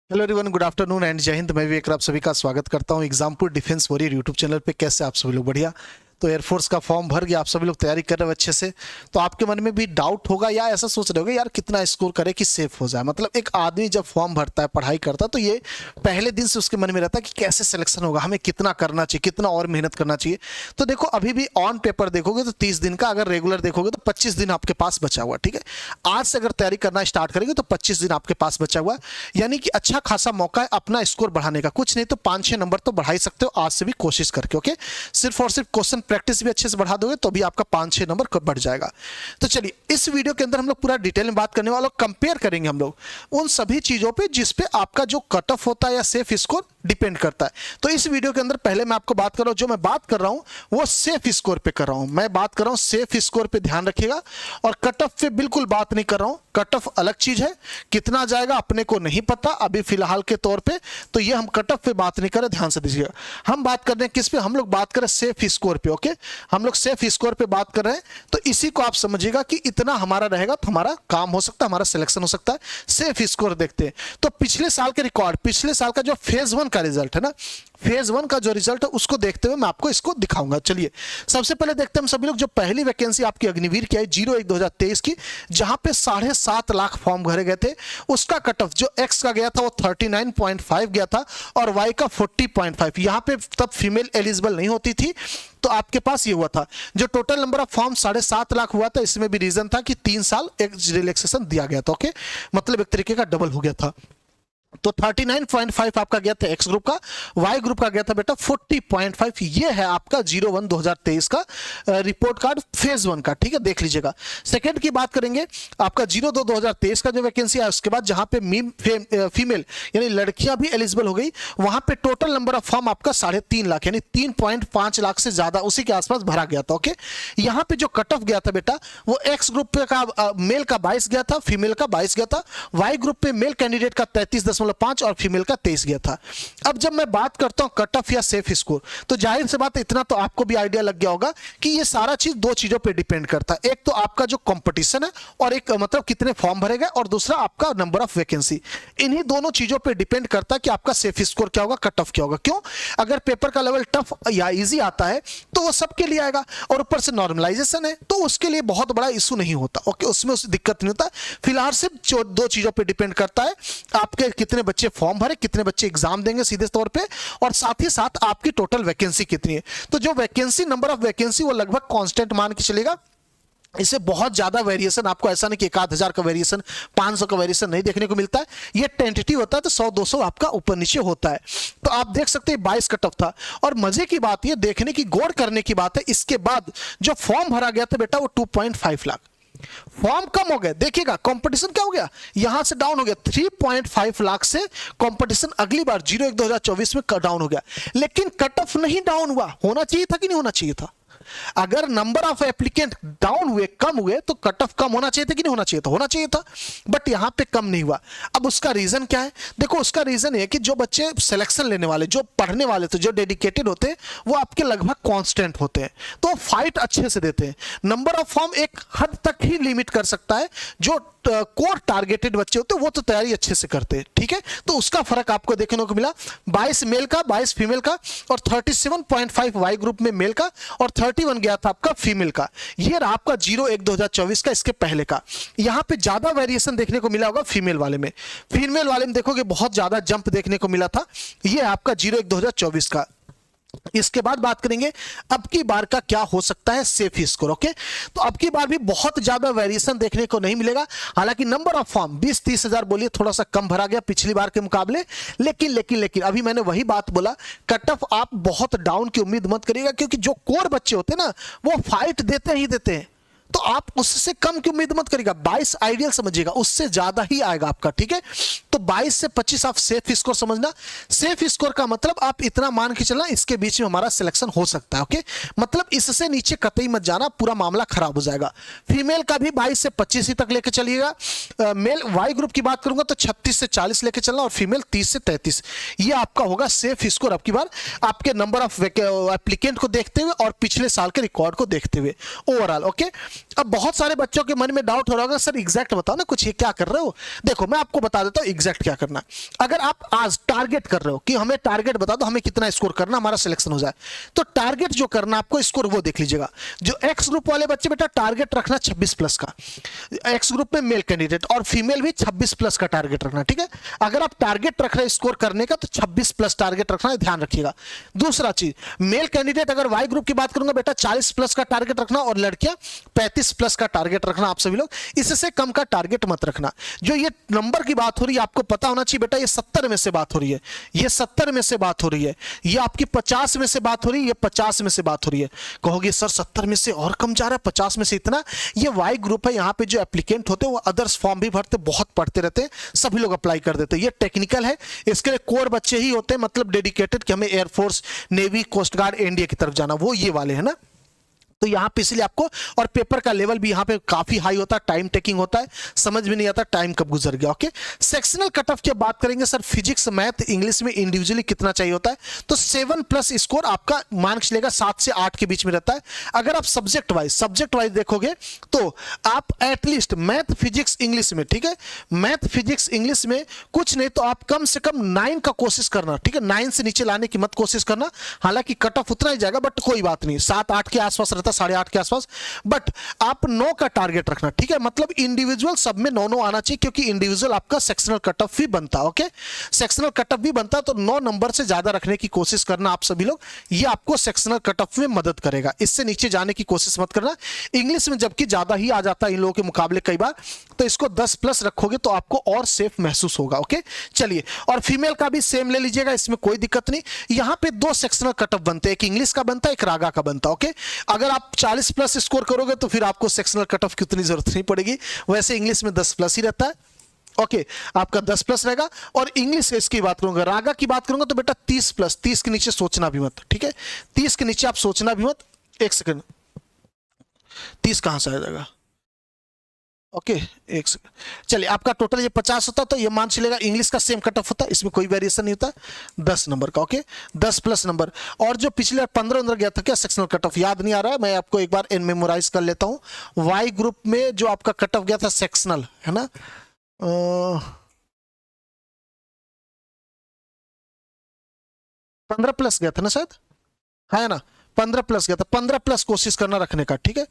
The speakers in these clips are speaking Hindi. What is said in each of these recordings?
Hello everyone, good afternoon and जय हिंद। मैं विवेक, आप सभी का स्वागत करता हूं Exampur defence warrior YouTube channel पे। कैसे आप सभी लोग? बढ़िया। तो एयरफोर्स का फॉर्म भर गया, आप सभी लोग तैयारी कर रहे हो अच्छे से। तो आपके मन में भी डाउट होगा या ऐसा सोच रहे होगे यार कितना स्कोर करे कि सेफ हो जाए। मतलब एक आदमी जब फॉर्म भरता है, पढ़ाई करता है, तो ये पहले दिन से उसके मन में रहता है कि कैसे सिलेक्शन होगा, हमें कितना करना चाहिए, कितना और मेहनत करना चाहिए। तो देखो, अभी भी ऑन पेपर देखोगे तो 30 दिन का, अगर रेगुलर देखोगे तो 25 दिन आपके पास बचा हुआ। ठीक है, आज से अगर तैयारी करना स्टार्ट करेंगे तो 25 दिन आपके पास बचा हुआ, यानी कि अच्छा खासा मौका है अपना स्कोर बढ़ाने का। कुछ नहीं तो 5-6 नंबर तो बढ़ा ही सकते हो आज से भी कोशिश करके। ओके, सिर्फ और सिर्फ क्वेश्चन प्रैक्टिस भी अच्छे से बढ़ा दोगे तो भी आपका 5-6 नंबर बढ़ जाएगा। तो चलिए, इस वीडियो के अंदर हम लोग पूरा डिटेल में बात करने वाले, कंपेयर करेंगे हम लोग उन सभी चीजों पे जिस पे आपका जो कट ऑफ होता है या सेफ स्कोर डिपेंड करता है। तो इस वीडियो के अंदर पहले मैं आपको बात कर रहा हूं, जो मैं बात कर रहा हूं वो सेफ स्कोर पे कर रहा हूं। मैं बात कर रहा हूं सेफ स्कोर पे, ध्यान रखिएगा। और कट ऑफ पे बिल्कुल बात नहीं कर रहा हूं। कट ऑफ अलग चीज है, कितना जाएगा अपने को नहीं पता अभी फिलहाल के तौर पे, तो ये हम कट ऑफ पे बात नहीं करें, ध्यान से दीजिएगा। हम बात कर रहे हैं किस पे? हम लोग बात करें सेफ स्कोर पे। ओके, हम लोग सेफ स्कोर पे बात कर रहे हैं, तो इसी को आप समझिएगा कि इतना हमारा रहेगा तो हमारा काम हो सकता है, हमारा सिलेक्शन हो सकता है। सेफ स्कोर देखते हैं तो पिछले साल के रिकॉर्ड, पिछले साल का जो फेज 1 का रिजल्ट है ना, फेज 1 का जो रिजल्ट है उसको देखते हुए मैं आपको इसको दिखाऊंगा। चलिए, सबसे पहले देखते हैं हम सभी लोग, जो पहली वैकेंसी आपकी अग्निवीर की आई 01/2023 की, जहां पे 7.5 लाख फॉर्म भरे गए थे, उसका कट ऑफ जो एक्स का गया था वो 39.5 गया था और वाई का 40.5। यहां पे तब फीमेल एलिजिबल नहीं होती थी, तो आपके पास ये हुआ था। जो total number of form 7.5 lakh हुआ था, इसमें भी रीजन था कि 3 साल एक रिलैक्सेशन दिया गया था। ओके, मतलब एक तरीके का डबल हो गया था। तो 39.5 आपका गया था एक्स ग्रुप का, वाई ग्रुप का गया था बेटा 40.5। ये है आपका 01/2023 का रिपोर्ट कार्ड फेज 1 का। ठीक है, देख लीजिएगा। सेकंड की बात करेंगे, आपका 02/2023 का जो वैकेंसी है, उसके बाद जहां पे फीमेल यानी लड़कियां भी एलिजिबल हो गई, वहां पे टोटल नंबर ऑफ फॉर्म आपका 3.5 लाख यानी 3.5 लाख से ज्यादा उसी के आसपास भरा गया था। ओके, यहां पे जो कट ऑफ गया था बेटा, वो एक्स ग्रुप का मेल का 22 गया था, फीमेल का 22 गया था। वाई ग्रुप पे मेल कैंडिडेट का 33.5 और फीमेल का 23 गया था। अब जब मैं बात करता हूं कट ऑफ या सेफ स्कोर, तो जाहिर सी बात है, इतना तो आपको भी आइडिया लग गया होगा कि ये सारा चीज दो चीजों पे डिपेंड करता है। एक तो आपका जो कंपटीशन है, और एक मतलब कितने फॉर्म भरे गए, और दूसरा आपका नंबर ऑफ वैकेंसी। इन्हीं दोनों चीजों पे डिपेंड करता है कि आपका सेफ स्कोर क्या होगा, कट ऑफ क्या होगा। क्यों? अगर पेपर का लेवल टफ या इजी आता है तो वो सबके लिए आएगा, और ऊपर से नॉर्मलाइजेशन है तो उसके लिए बहुत बड़ा इशू नहीं होता। ओके, उसमें उस दिक्कत नहीं होता। फिलहाल सिर्फ दो चीजों पे डिपेंड करता है, आपके कितने बच्चे फॉर्म भरे, कितने बच्चे एग्जाम देंगे सीधे तौर पे, और साथ ही साथ आपकी टोटल वैकेंसी कितनी है। तो जो वैकेंसी, नंबर ऑफ वैकेंसी, वो लगभग कांस्टेंट मान के चलेगा। इससे बहुत ज्यादा वेरिएशन आपको ऐसा नहीं कि 1,000 का वेरिएशन, 500 का वेरिएशन नहीं देखने को मिलता है। ये टेंटेटिव होता है, तो 100-200 आपका ऊपर नीचे होता है। तो आप देख सकते हैं 22 कट ऑफ था। और मजे की बात, ये देखने की, गौर करने की बात है, इसके बाद जो फॉर्म भरा गया था बेटा वो 2.5 लाख फॉर्म कम हो गए। देखिएगा कंपटीशन क्या हो गया, यहां से डाउन हो गया। 3.5 लाख से कंपटीशन अगली बार 01/2024 में डाउन हो गया, लेकिन कट ऑफ नहीं डाउन हुआ। होना चाहिए था कि नहीं होना चाहिए था? अगर नंबर ऑफ एप्लीकेंट डाउन हुए, कम हुए, तो कट ऑफ कम होना चाहिए था कि नहीं होना चाहिए था? होना चाहिए था, बट यहां पे कम नहीं हुआ। अब उसका रीजन क्या है? देखो, उसका रीजन है कि जो बच्चे सिलेक्शन लेने वाले, जो पढ़ने वाले थे, जो डेडिकेटेड होते हैं, वो आपके लगभग कांस्टेंट होते हैं, तो फाइट अच्छे से देते हैं। नंबर ऑफ फॉर्म एक हद तक ही लिमिट कर सकता है। जो कोर टारगेटेड बच्चे होते हैं वो तो तैयारी अच्छे से करते हैं। ठीक है, तो उसका फर्क आपको देखने को मिला। 22 मेल का, 22 फीमेल का, और 37.5 वाई ग्रुप में मेल का, और 31 गया था आपका फीमेल का। ये रहा आपका 01/2024 का, इसके पहले का। यहां पे ज्यादा वेरिएशन देखने को मिला होगा फीमेल वाले में। फीमेल वाले में देखोगे बहुत ज्यादा जंप देखने को मिला था। ये आपका 01/2024 का। इसके बाद बात करेंगे अब की बार का क्या हो सकता है सेफ स्कोर। ओके, तो अब की बार भी बहुत ज्यादा वेरिएशन देखने को नहीं मिलेगा। हालांकि नंबर ऑफ फॉर्म 20-30 हजार बोलिए, थोड़ा सा कम भरा गया पिछली बार के मुकाबले, लेकिन अभी मैंने वही बात बोला, कट ऑफ आप बहुत डाउन की उम्मीद मत करिएगा, क्योंकि जो कोर बच्चे होते हैं ना, वो फाइट देते ही देते हैं। तो आप उससे कम की उम्मीद मत करिएगा। 22 आइडियल समझिएगा, उससे ज्यादा ही आएगा आपका। ठीक है, तो 22 से 25 आप सेफ स्कोर समझना। सेफ स्कोर का मतलब आप इतना मान के चलना, इसके बीच में हमारा सिलेक्शन हो सकता है। ओके, मतलब इससे नीचे कतई मत जाना, पूरा मामला खराब हो जाएगा। फीमेल का भी 22 से 25 ही तक लेके चलिएगा। मेल वाई ग्रुप की बात करूंगा तो 36 से 40 लेके चलना, और फीमेल 30 से 33। ये आपका होगा सेफ स्कोर अब की बार, आपके नंबर ऑफ एप्लीकेंट को देखते हुए और पिछले साल के रिकॉर्ड को देखते हुए ओवरऑल। ओके, अब बहुत सारे बच्चों के मन में डाउट हो रहा होगा, सर एग्जैक्ट बताओ ना कुछ, ये क्या कर रहे हो। देखो मैं आपको बता देता हूं एग्जैक्ट क्या करना है। अगर आप आज टारगेट कर रहे हो कि हमें टारगेट बता दो, हमें कितना स्कोर करना, हमारा सिलेक्शन हो जाए, तो टारगेट जो करना आपको स्कोर वो देख लीजिएगा। जो एक्स ग्रुप वाले बच्चे बेटा टारगेट रखना 26 प्लस का, एक्स ग्रुप में मेल कैंडिडेट और फीमेल भी 26 प्लस का टारगेट रखना, ठीक है। अगर आप टारगेट रख रहे हैं स्कोर करने का तो 26 प्लस टारगेट रखना है, ध्यान रखिएगा। दूसरा चीज, मेल कैंडिडेट अगर वाई ग्रुप की बात करूंगा बेटा 40 प्लस का टारगेट रखना, और लड़कियां 35 प्लस का टारगेट रखना। आप सभी लोग इससे कम का टारगेट मत रखना। जो ये नंबर की बात हो रही है आपको पता होना चाहिए बेटा, ये 70 में से बात हो रही है, ये 70 में से बात हो रही है, ये आपकी 50 में से बात हो रही है, ये 50 में से बात हो रही है। कहोगे सर 70 में से और कम जा रहा है, 50 में से इतना। ये वाई ग्रुप है, यहाँ पे जो एप्लीकेंट होते हैं वो अदर्स फॉर्म भी भरते, बहुत पढ़ते रहते हैं, सभी लोग अप्लाई कर देते हैं। ये टेक्निकल है, इसके लिए कोर बच्चे ही होते हैं, मतलब डेडिकेटेड कि हमें air force, navy, coast guard, NDA की तरफ जाना, वो ये वाले है ना। तो यहां पे इसलिए आपको, और पेपर का लेवल भी यहां पे काफी हाई होता है, टाइम टेकिंग होता है, समझ में नहीं आता टाइम कब गुजर गया। ओके, सेक्शनल कट ऑफ की बात करेंगे, सर फिजिक्स, मैथ, इंग्लिश में इंडिविजुअली कितना चाहिए होता है, तो 7 प्लस स्कोर आपका मान के चलेगा 7 से 8 के बीच में रहता है। अगर आप सब्जेक्ट वाइज देखोगे तो आप एटलीस्ट मैथ, फिजिक्स, इंग्लिश में, ठीक है, मैथ, फिजिक्स, इंग्लिश में कुछ नहीं तो आप कम से कम 9 का कोशिश करना, ठीक है। 9 से नीचे लाने की मत कोशिश करना, हालांकि कट ऑफ उतना ही जाएगा बट कोई बात नहीं, 7-8 के आसपास रहता, 8.5 के आसपास, बट आप 9 का टारगेट रखना, ठीक है। मतलब इंडिविजुअल सब में 9 आना चाहिए, क्योंकि इंडिविजुअल आपका सेक्शनल कट ऑफ भी बनता है। ओके, सेक्शनल कट ऑफ भी बनता है, तो 9 नंबर से ज्यादा रखने की कोशिश करना आप सभी लोग, ये आपको सेक्शनल कट ऑफ में मदद करेगा। इससे नीचे जाने की कोशिश मत करना। इंग्लिश में जबकि ज्यादा ही आ जाता है इन लोगों के मुकाबले कई बार, तो इसको 10 प्लस रखोगे तो आपको और सेफ महसूस होगा। ओके, चलिए, और फीमेल का भी सेम ले लीजिएगा, इसमें कोई दिक्कत नहीं। यहां पे 2 सेक्शनल कट ऑफ बनते हैं, एक इंग्लिश का बनता है, एक रागा का बनता है। ओके, अगर आप 40 प्लस स्कोर करोगे तो फिर आपको सेक्शनल कट ऑफ की उतनी जरूरत नहीं पड़ेगी, वैसे इंग्लिश में 10 प्लस ही रहता है। ओके, आपका 10 प्लस रहेगा। और इंग्लिश इसकी बात करूंगा, रागा की बात करूंगा तो बेटा 30 प्लस, 30 के नीचे सोचना भी मत, ठीक है, 30 के नीचे आप सोचना भी मत। एक सेकंड, 30 कहां से आ जाएगा, ओके, एक सेकंड, चलिए, आपका टोटल ये 50 होता, तो ये मान चलेगा इंग्लिश का सेम कट ऑफ होता है, इसमें कोई वेरिएशन नहीं होता, 10 नंबर का। Okay, 10 plus number. और जो पिछले 15 अंदर गया था क्या सेक्शनल कट ऑफ, याद नहीं आ रहा है, मैं आपको एक बार मेमोराइज कर लेता हूं। वाई ग्रुप में जो आपका कट ऑफ गया था सेक्शनल, है ना, 15 प्लस गया था ना शायद, है ना, 15 प्लस गया था। 15 प्लस कोशिश करना रखने का, ठीक है,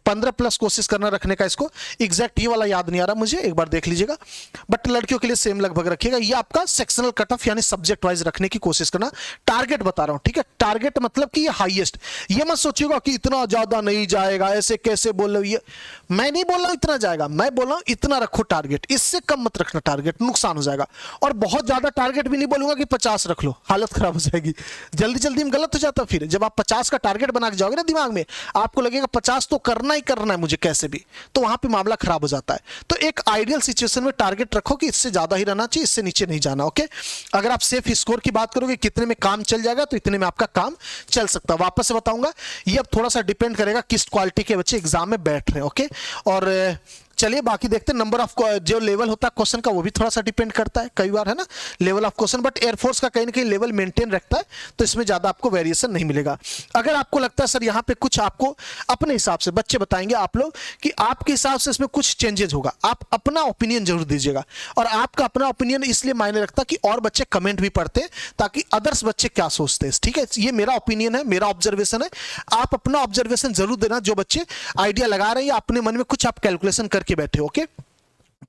15 प्लस कोशिश करना रखने का। इसको एग्जैक्ट ये वाला याद नहीं आ रहा मुझे, एक बार देख लीजिएगा, बट लड़कियों के लिए सेम लगभग रखिएगा। ये आपका सेक्शनल कट ऑफ यानी सब्जेक्ट वाइज रखने की कोशिश करना। टारगेट बता रहा हूं, ठीक है, टारगेट मतलब कि ये हाईएस्ट। ये मत सोचिएगा कि इतना ज्यादा नहीं जाएगा, ऐसे कैसे बोल रहे हो, ये मैं नहीं बोल रहा हूं इतना जाएगा, मैं बोल रहा हूं इतना रखो टारगेट, इससे कम मत रखना टारगेट, नुकसान हो जाएगा। और बहुत ज्यादा टारगेट भी नहीं बोलूंगा कि 50 रख लो, हालत खराब हो जाएगी, जल्दी जल्दी में गलत हो जाता। फिर जब आप 50 का टारगेट बना के जाओगे ना दिमाग में, आपको लगेगा 50 तो करना ही करना है मुझे कैसे भी, तो वहां पे मामला खराब हो जाता है। तो एक आइडियल सिचुएशन में टारगेट रखो कि इससे ज्यादा ही रहना चाहिए, इससे नीचे नहीं जाना। ओके, अगर आप सेफ स्कोर की बात करोगे कितने में काम चल जाएगा, तो इतने में आपका काम चल सकता है। वापस से बताऊंगा, ये अब थोड़ा सा डिपेंड करेगा किस क्वालिटी के बच्चे एग्जाम में बैठ रहे हैं। ओके, और चलिए बाकी देखते हैं, नंबर ऑफ जो लेवल होता है क्वेश्चन का वो भी थोड़ा सा डिपेंड करता है कई बार, है ना, level of question, but air force का कहीं ना कहीं लेवल मेंटेन रखता है, तो इसमें ज्यादा आपको वेरिएशन नहीं मिलेगा। अगर आपको लगता है सर यहाँ पे कुछ आपको अपने हिसाब से, बच्चे बताएंगे आप लोग कि आपके हिसाब से इसमें कुछ चेंजेस होगा, आप अपना ओपिनियन जरूर दीजिएगा। और आपका अपना ओपिनियन इसलिए मायने रखता है कि और बच्चे कमेंट भी पढ़ते हैं, ताकि अदर्स बच्चे क्या सोचते हैं, ठीक है। ये मेरा ओपिनियन है, मेरा ऑब्जर्वेशन है, आप अपना ऑब्जर्वेशन जरूर देना। जो बच्चे आइडिया लगा रहे हैं या अपने मन में कुछ आप कैलकुलेशन करके बैठे, ओके,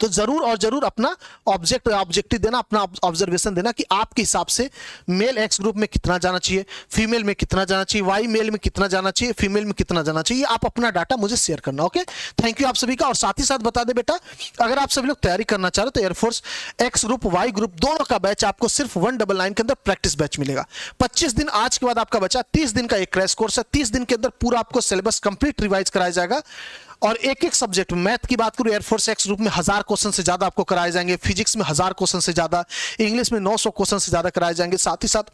तो जरूर और जरूर अपना ऑब्जेक्टिव देना, अपना ऑब्जर्वेशन देना कि आपके हिसाब से मेल एक्स ग्रुप में कितना जाना चाहिए, फीमेल में कितना जाना चाहिए, वाई मेल में कितना जाना चाहिए, फीमेल में कितना जाना चाहिए। आप अपना डाटा मुझे शेयर करना। ओके, थैंक यू आप सभी का। और साथ ही साथ बता दे बेटा, अगर आप सभी लोग तैयारी करना चाह रहे हो तो air force X group, Y group दोनों का बैच आपको सिर्फ 199 के अंदर प्रैक्टिस बैच मिलेगा। 25 दिन आज के बाद आपका बचा, 30 दिन का एक क्रैश कोर्स है। 30 दिन के अंदर पूरा आपको सिलेबस कंप्लीट रिवाइज कराया जाएगा, और एक एक सब्जेक्ट में, मैथ की बात करूं एयरफोर्स एक्स ग्रुप में 1000 क्वेश्चन से ज्यादा आपको कराए जाएंगे, फिजिक्स में 1000 क्वेश्चन से ज्यादा, इंग्लिश में 900 क्वेश्चन से ज्यादा कराए जाएंगे। साथ ही साथ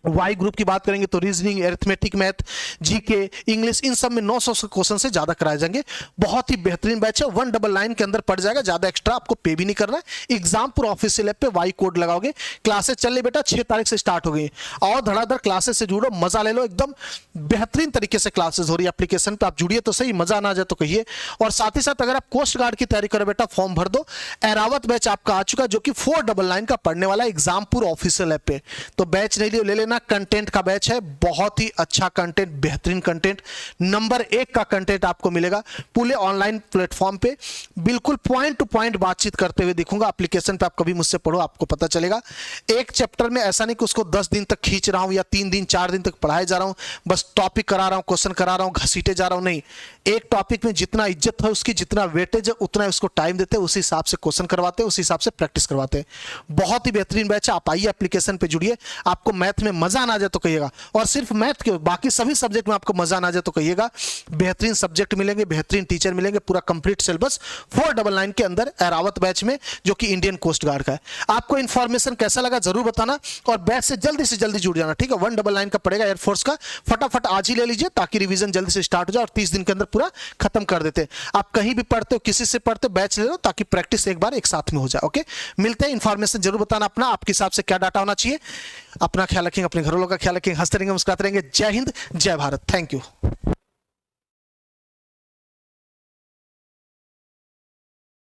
वाई ग्रुप की बात करेंगे तो reasoning, arithmetic, math, GK, English, इन सब में 900 क्वेश्चन से ज्यादा कराए जाएंगे। बहुत ही बेहतरीन बैच है, 199 के अंदर पड़ जाएगा, ज्यादा एक्स्ट्रा आपको पे भी नहीं करना है। एग्जामपुर ऑफिशियल ऐप पे वाई कोड लगाओगे, क्लासेस चल रही बेटा 6 तारीख से स्टार्ट हो गई और धड़ाधड़ क्लासेस से जुड़ो, मजा ले लो, एकदम बेहतरीन तरीके से क्लासेस हो रही है एप्लीकेशन पे। आप जुड़िए तो सही, मजा ना आ जाए तो कहिए। और साथ ही साथ अगर आप कोस्ट गार्ड की तैयारी करो बेटा, फॉर्म भर दो। एरावत बैच आपका आ चुका जो कि 499 का पढ़ने वाला एग्जामपुर ऑफिशियल ऐप पे। तो बैच नहीं लियो, ले लेना। कंटेंट का बैच है, बहुत ही अच्छा कंटेंट, बेहतरीन कंटेंट, नंबर 1 का कंटेंट आपको मिलेगा पूरे ऑनलाइन प्लेटफॉर्म पे। बिल्कुल पॉइंट टू पॉइंट बातचीत करते हुए दिखूंगा एप्लीकेशन पे। आप कभी मुझसे पढ़ो, आपको पता चलेगा। एक चैप्टर में ऐसा नहीं कि उसको 10 दिन तक खींच रहा हूं या 3 दिन 4 दिन तक पढ़ाए जा रहा हूं, बस टॉपिक करा रहा हूं, क्वेश्चन करा रहा हूं, घसीटे जा रहा हूं, नहीं। एक टॉपिक में जितना इज्जत है उसकी, जितना वेटेज है उतना उसको टाइम देते हैं, उसी हिसाब से क्वेश्चन करवाते हैं, उसी हिसाब से प्रैक्टिस करवाते हैं। बहुत ही बेहतरीन बैच है, आप आइए एप्लीकेशन पे जुड़िए। आपको मैथ में मजा ना आ जाए तो कहिएगा, और सिर्फ मैथ के बाकी सभी सब्जेक्ट में आपको मजा ना आ जाए तो कहिएगा। बेहतरीन सब्जेक्ट मिलेंगे, बेहतरीन टीचर मिलेंगे, पूरा कंप्लीट सिलेबस 499 के अंदर एरावत बैच में, जो कि इंडियन कोस्ट गार्ड का है। आपको इंफॉर्मेशन कैसा लगा जरूर बताना, और बैच से जल्दी जुड़ जाना, ठीक है। 199 का पड़ेगा एयरफोर्स का, फटाफट आज ही ले लीजिए ताकि रिवीजन जल्दी से स्टार्ट हो जाए और 30 दिन के अंदर पूरा खत्म कर देते। आप कहीं भी पढ़ते हो, किसी से पढ़ते हो, बैच ले लो ताकि प्रैक्टिस एक बार एक साथ में हो जाए। ओके, मिलते हैं। इंफॉर्मेशन जरूर बताना अपना, आपके हिसाब से क्या डाटा होना चाहिए। अपना ख्याल रखेंगे, अपने घर वालों का ख्याल रखेंगे, हंसते रहेंगे, मुस्कुराते रहेंगे। जय हिंद, जय भारत, थैंक यू।